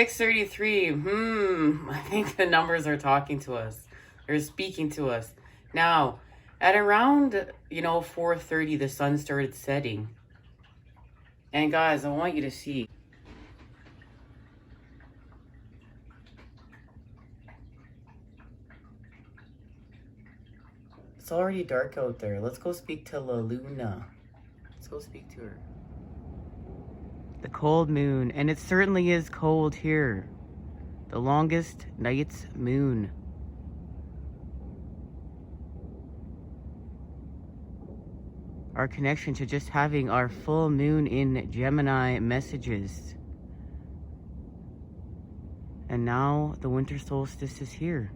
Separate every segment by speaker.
Speaker 1: 6:33. I think the numbers are talking to us. They're speaking to us. Now, at around, 4:30, the sun started setting. And guys, I want you to see. It's already dark out there. Let's go speak to La Luna. Let's go speak to her. The cold moon, and it certainly is cold here. The longest night's moon. Our connection to just having our full moon in Gemini messages. And now the winter solstice is here.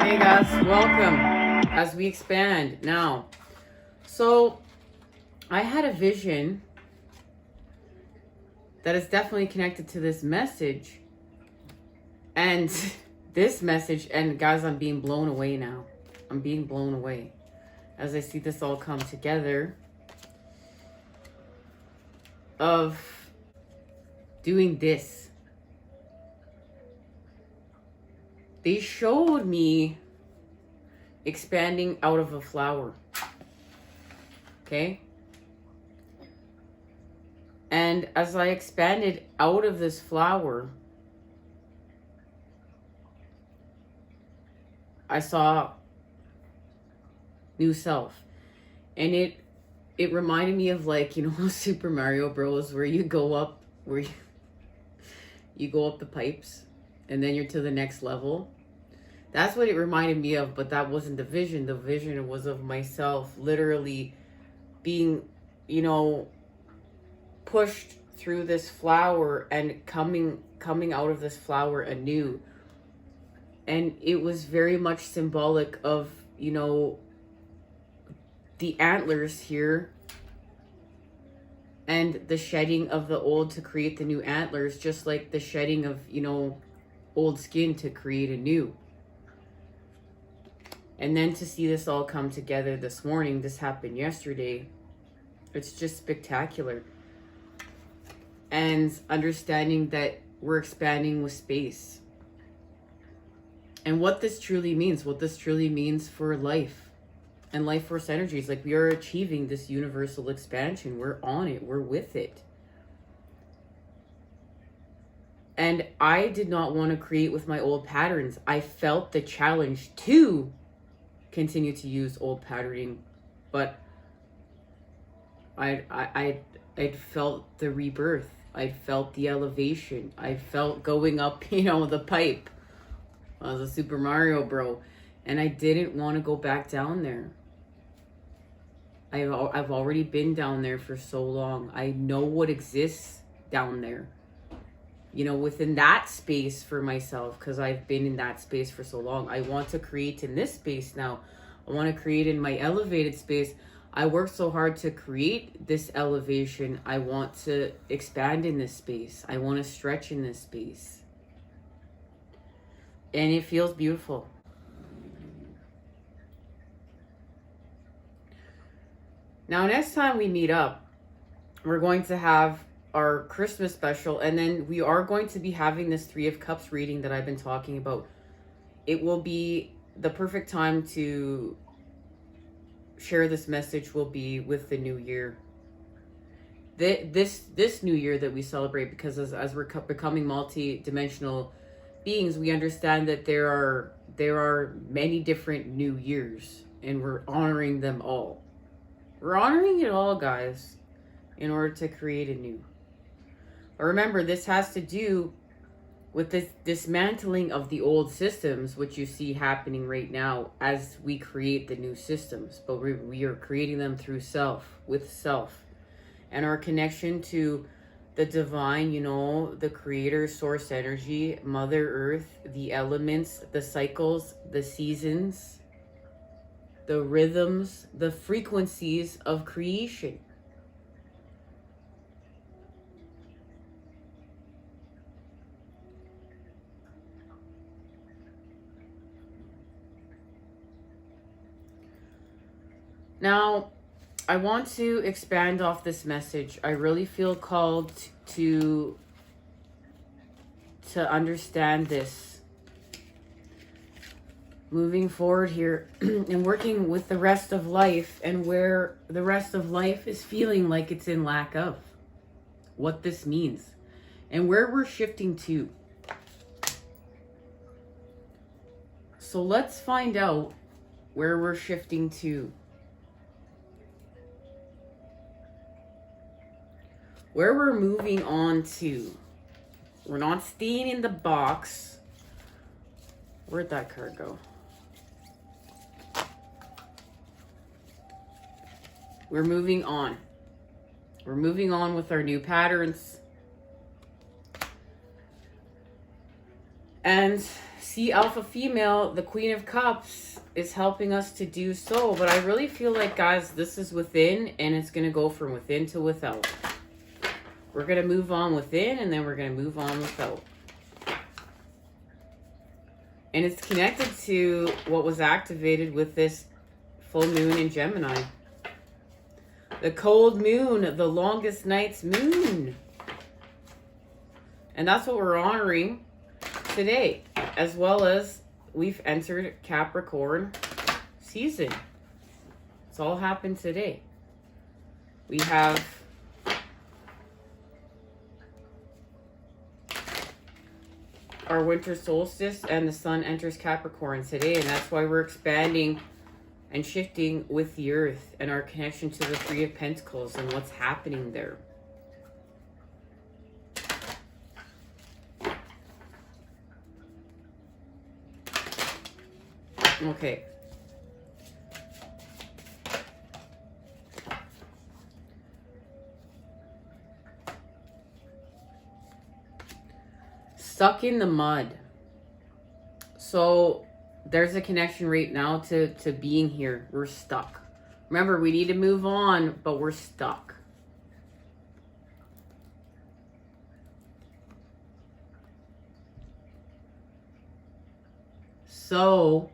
Speaker 1: Hey guys, welcome as we expand now. So I had a vision that is definitely connected to this message. And this message, and guys, I'm being blown away now. I'm being blown away as I see this all come together of doing this. They showed me expanding out of a flower. Okay? And as I expanded out of this flower, I saw new self. And it reminded me of, like, Super Mario Bros. Where you go up, you go up the pipes and then you're to the next level. That's what it reminded me of, but that wasn't the vision. The vision was of myself literally being, pushed through this flower and coming out of this flower anew. And it was very much symbolic of, the antlers here and the shedding of the old to create the new antlers, just like the shedding of, old skin to create a new. And then to see this all come together this morning, this happened yesterday, it's just spectacular. And understanding that we're expanding with space. And what this truly means for life and life force energies. Like, we are achieving this universal expansion. We're on it. We're with it. And I did not want to create with my old patterns. I felt the challenge to continue to use old patterning, but I felt the rebirth. I felt the elevation. I felt going up, the pipe. I was a Super Mario bro, and I didn't want to go back down there. I've already been down there for so long. I know what exists down there. Within that space for myself, because I've been in that space for so long. I want to create in this space now. I want to create in my elevated space. I worked so hard to create this elevation. I want to expand in this space. I want to stretch in this space. And it feels beautiful. Now, next time we meet up, we're going to have our Christmas special, and then we are going to be having this 3 of Cups reading that I've been talking about. It will be the perfect time to share this message will be with the new year. This new year that we celebrate, because as we're becoming multi-dimensional beings, we understand that there are many different new years, and we're honoring them all. We're honoring it all, guys, in order to create a new. But remember, this has to do with this dismantling of the old systems, which you see happening right now as we create the new systems. But we are creating them through self, with self. And our connection to the divine, the creator, source energy, Mother Earth, the elements, the cycles, the seasons, the rhythms, the frequencies of creation. Now, I want to expand off this message. I really feel called to understand this moving forward here and working with the rest of life, and where the rest of life is feeling like it's in lack of. What this means and where we're shifting to. So let's find out where we're shifting to. Where we're moving on to. We're not staying in the box. Where'd that card go? We're moving on. We're moving on with our new patterns. And see, Alpha Female, the Queen of Cups, is helping us to do so. But I really feel like, guys, this is within, and it's going to go from within to without. We're going to move on within, and then we're going to move on without. And it's connected to what was activated with this full moon in Gemini. The cold moon, the longest night's moon. And that's what we're honoring today. As well as we've entered Capricorn season. It's all happened today. We have our winter solstice, and the sun enters Capricorn today, and that's why we're expanding and shifting with the earth and our connection to the Three of Pentacles and what's happening there. Okay. Stuck in the mud. So there's a connection right now to being here. We're stuck. Remember, we need to move on, but we're stuck. So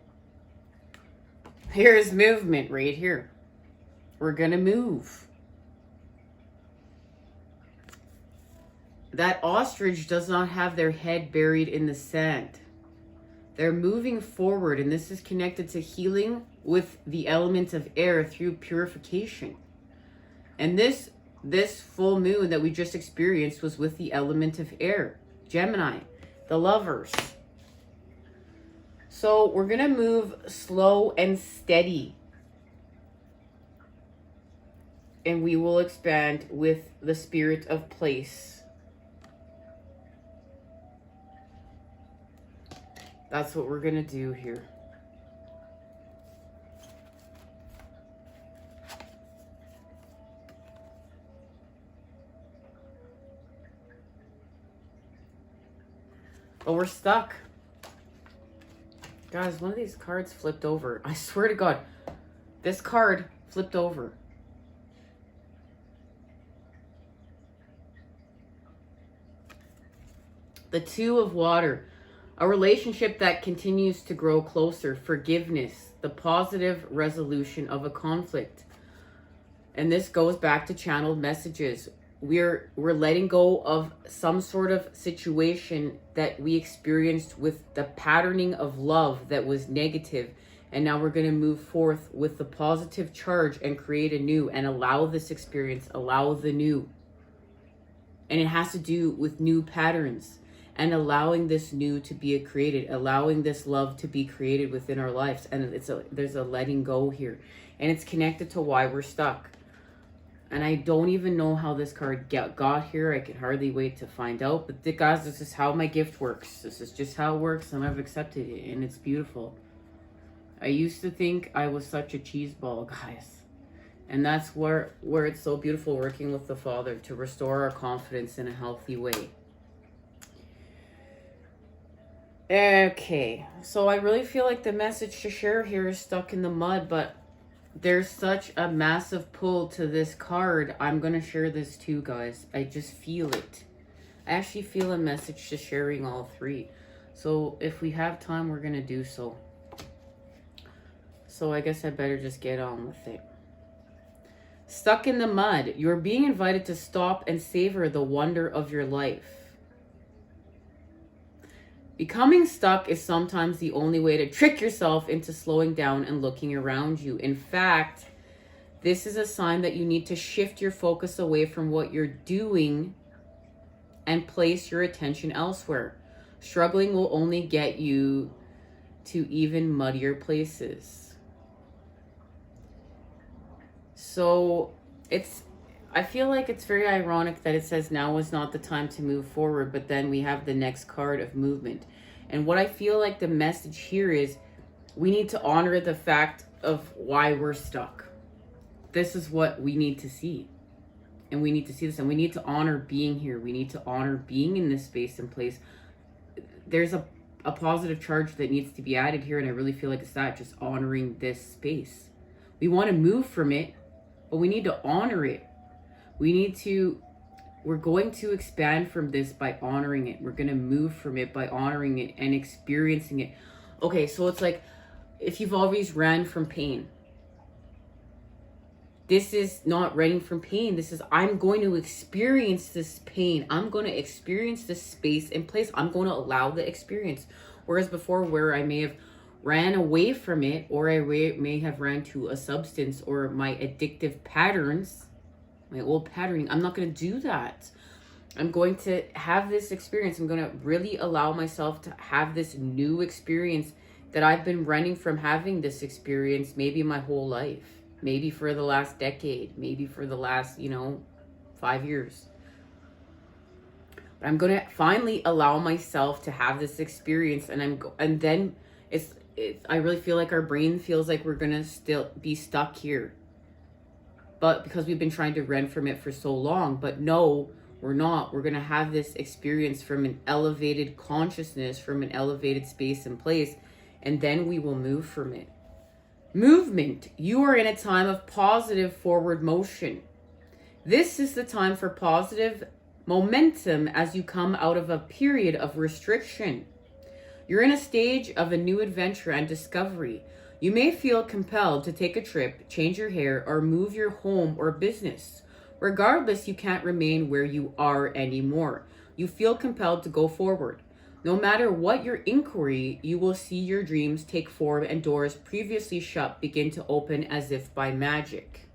Speaker 1: here's movement right here. We're going to move. That ostrich does not have their head buried in the sand. They're moving forward, and this is connected to healing with the element of air through purification. And this full moon that we just experienced was with the element of air. Gemini, the lovers. So we're going to move slow and steady. And we will expand with the spirit of place. That's what we're going to do here. But we're stuck. Guys, one of these cards flipped over. I swear to God, this card flipped over. The Two of Water. A relationship that continues to grow closer. Forgiveness. The positive resolution of a conflict. And this goes back to channeled messages. We're letting go of some sort of situation that we experienced with the patterning of love that was negative. And now we're going to move forth with the positive charge and create a new, and allow this experience, allow the new. And it has to do with new patterns. And allowing this new to be created, allowing this love to be created within our lives. And there's a letting go here. And it's connected to why we're stuck. And I don't even know how this card got here. I can hardly wait to find out. But guys, this is how my gift works. This is just how it works, and I've accepted it. And it's beautiful. I used to think I was such a cheeseball, guys. And that's where it's so beautiful working with the Father to restore our confidence in a healthy way. Okay, so I really feel like the message to share here is stuck in the mud, but there's such a massive pull to this card. I'm going to share this too, guys. I just feel it. I actually feel a message to sharing all three. So if we have time, we're going to do so. So I guess I better just get on with it. Stuck in the mud, you're being invited to stop and savor the wonder of your life. Becoming stuck is sometimes the only way to trick yourself into slowing down and looking around you. In fact, this is a sign that you need to shift your focus away from what you're doing and place your attention elsewhere. Struggling will only get you to even muddier places. So I feel like it's very ironic that it says now is not the time to move forward, but then we have the next card of movement. And what I feel like the message here is, we need to honor the fact of why we're stuck. This is what we need to see. And we need to see this, and we need to honor being here. We need to honor being in this space and place. There's a positive charge that needs to be added here, and I really feel like it's that, just honoring this space. We want to move from it, but we need to honor it. We're going to expand from this by honoring it. We're going to move from it by honoring it and experiencing it. Okay, so it's like, if you've always ran from pain, this is not running from pain. This is, I'm going to experience this pain. I'm going to experience this space and place. I'm going to allow the experience. Whereas before, where I may have ran away from it, or I may have ran to a substance or my addictive patterns, my old patterning, I'm not going to do that. I'm going to have this experience. I'm going to really allow myself to have this new experience that I've been running from having this experience maybe my whole life, maybe for the last decade, maybe for the last, 5 years. But I'm going to finally allow myself to have this experience, and then I really feel like our brain feels like we're going to still be stuck here. But because we've been trying to run from it for so long, but no, we're not. We're going to have this experience from an elevated consciousness, from an elevated space and place, and then we will move from it. Movement. You are in a time of positive forward motion. This is the time for positive momentum as you come out of a period of restriction. You're in a stage of a new adventure and discovery. You may feel compelled to take a trip, change your hair, or move your home or business. Regardless, you can't remain where you are anymore. You feel compelled to go forward. No matter what your inquiry, you will see your dreams take form and doors previously shut begin to open as if by magic.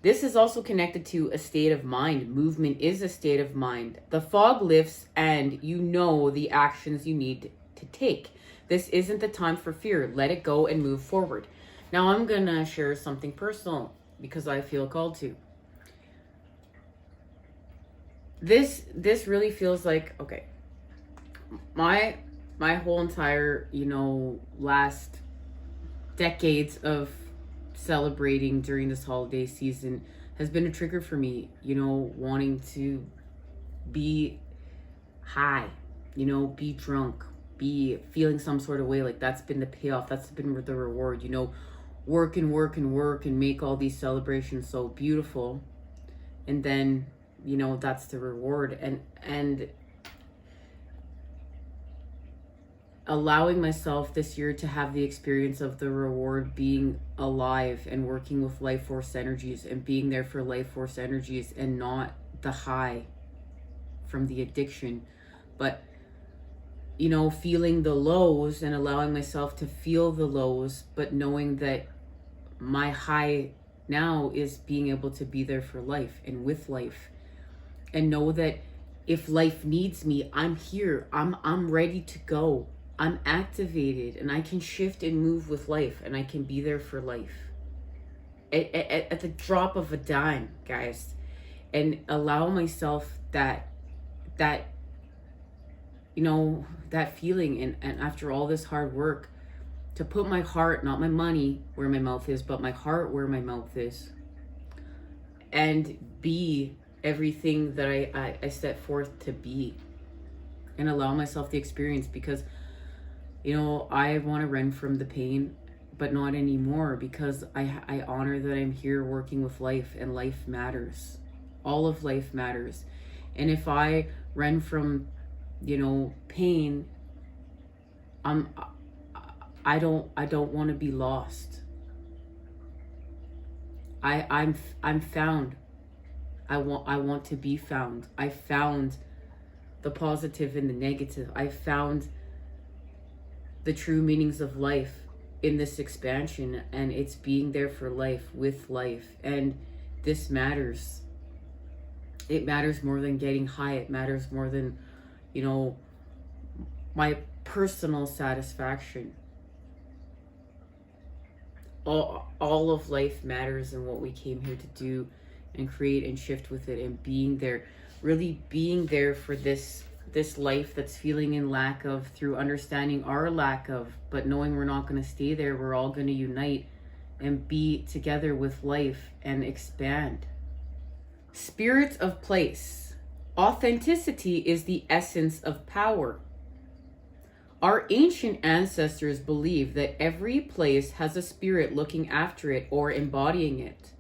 Speaker 1: This is also connected to a state of mind. Movement is a state of mind. The fog lifts and you know the actions you need to take. This isn't the time for fear. Let it go and move forward. Now I'm going to share something personal because I feel called to. This really feels like, okay, my whole entire, last decades of celebrating during this holiday season has been a trigger for me, wanting to be high, be drunk, be feeling some sort of way. Like, that's been the payoff, that's been the reward, work and work and work and make all these celebrations so beautiful, and then that's the reward. And allowing myself this year to have the experience of the reward, being alive and working with life force energies and being there for life force energies, and not the high from the addiction, but feeling the lows and allowing myself to feel the lows, but knowing that my high now is being able to be there for life and with life, and know that if life needs me, I'm here, I'm ready to go, I'm activated, and I can shift and move with life, and I can be there for life at the drop of a dime, guys. And allow myself that feeling, and after all this hard work, to put my heart, not my money where my mouth is, but my heart where my mouth is, and be everything that I set forth to be, and allow myself the experience. Because I want to run from the pain, but not anymore, because I honor that I'm here working with life, and life matters. All of life matters. And if I run from pain, I don't want to be lost. I'm found. I want to be found. I found the positive and the negative. I found the true meanings of life in this expansion, and it's being there for life, with life. And this matters. It matters more than getting high. It matters more than, you know, my personal satisfaction. All of life matters, and what we came here to do and create and shift with it, and being there, really being there for this life that's feeling in lack of, through understanding our lack of, but knowing we're not going to stay there. We're all going to unite and be together with life and expand. Spirit of place. Authenticity is the essence of power. Our ancient ancestors believed that every place has a spirit looking after it or embodying it.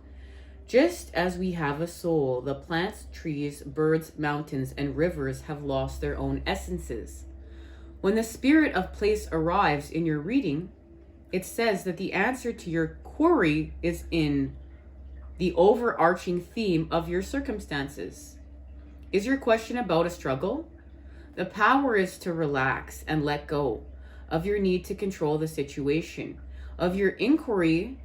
Speaker 1: Just as we have a soul, the plants, trees, birds, mountains, and rivers have lost their own essences. When the spirit of place arrives in your reading, it says that the answer to your query is in the overarching theme of your circumstances. Is your question about a struggle? The power is to relax and let go of your need to control the situation, of your inquiry.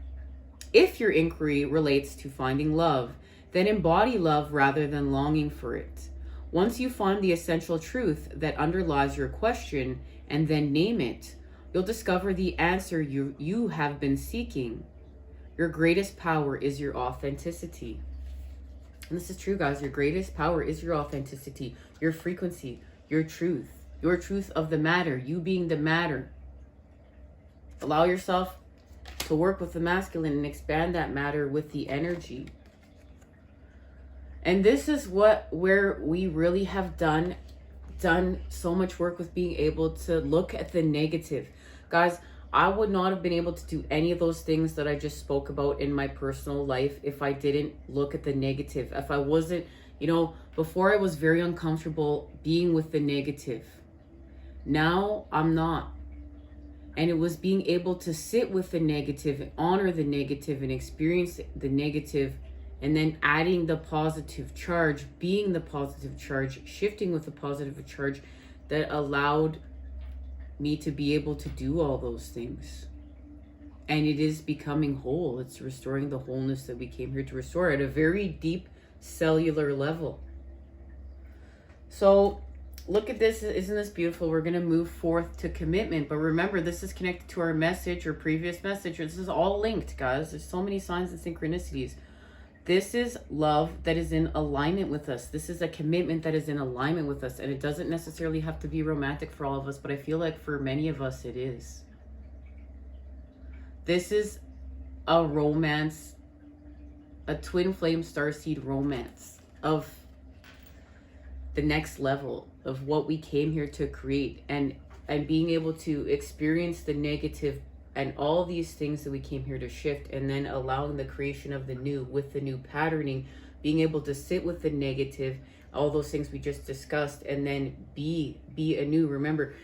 Speaker 1: If your inquiry relates to finding love, then embody love rather than longing for it. Once you find the essential truth that underlies your question and then name it, you'll discover the answer you have been seeking. Your greatest power is your authenticity. And this is true, guys. Your greatest power is your authenticity, your frequency, your truth of the matter, you being the matter. Allow yourself to work with the masculine and expand that matter with the energy. And this is where we really have done so much work with being able to look at the negative. Guys, I would not have been able to do any of those things that I just spoke about in my personal life if I didn't look at the negative. If I wasn't, you know, before I was very uncomfortable being with the negative. Now I'm not. And it was being able to sit with the negative and honor the negative and experience the negative, and then adding the positive charge, being the positive charge, shifting with the positive charge, that allowed me to be able to do all those things. And it is becoming whole. It's restoring the wholeness that we came here to restore at a very deep cellular level. So look at this. Isn't this beautiful? We're going to move forth to commitment. But remember, this is connected to our message or previous message. This is all linked, guys. There's so many signs and synchronicities. This is love that is in alignment with us. This is a commitment that is in alignment with us. And it doesn't necessarily have to be romantic for all of us, but I feel like for many of us it is. This is a romance, a twin flame starseed romance of the next level of what we came here to create, and being able to experience the negative and all these things that we came here to shift, and then allowing the creation of the new with the new patterning, being able to sit with the negative, all those things we just discussed, and then be anew. Remember,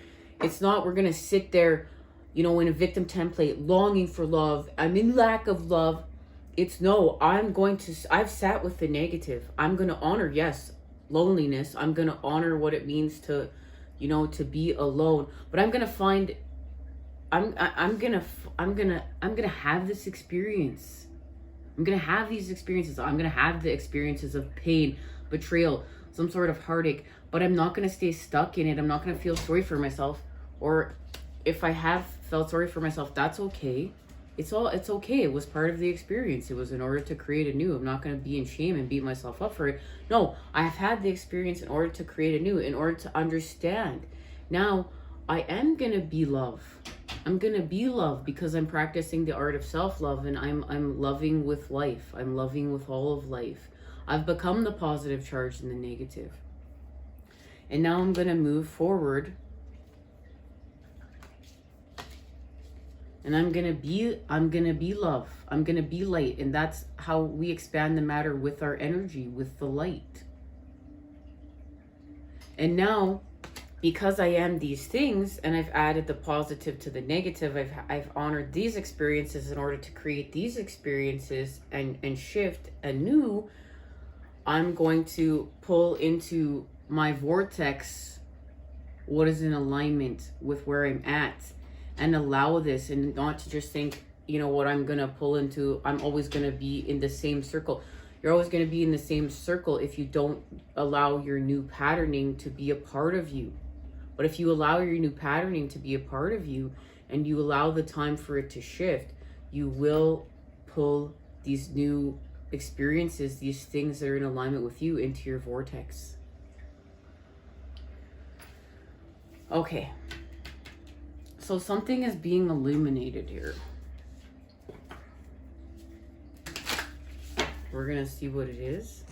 Speaker 1: it's not we're gonna sit there, you know, in a victim template longing for love, I'm in lack of love. It's no, I've sat with the negative. I'm gonna honor, yes, loneliness. I'm gonna honor what it means to, you know, to be alone, but I'm gonna find, I'm gonna have this experience. I'm gonna have these experiences. I'm gonna have the experiences of pain, betrayal, some sort of heartache, but I'm not gonna stay stuck in it. I'm not gonna feel sorry for myself. Or if I have felt sorry for myself, that's okay. It's okay. It was part of the experience. It was in order to create a new. I'm not going to be in shame and beat myself up for it. No, I've had the experience in order to create a new, in order to understand. Now, I am going to be love. I'm going to be love because I'm practicing the art of self-love, and I'm loving with life. I'm loving with all of life. I've become the positive charge and the negative. And now I'm going to move forward. And I'm gonna be love. I'm gonna be light. And that's how we expand the matter, with our energy, with the light. And now because I am these things, and I've added the positive to the negative, I've honored these experiences in order to create these experiences and shift anew. I'm going to pull into my vortex what is in alignment with where I'm at, and allow this, and not to just think, you know what, I'm gonna pull into, I'm always gonna be in the same circle. You're always gonna be in the same circle if you don't allow your new patterning to be a part of you. But if you allow your new patterning to be a part of you, and you allow the time for it to shift, you will pull these new experiences, these things that are in alignment with you, into your vortex. Okay. So something is being illuminated here. We're going to see what it is.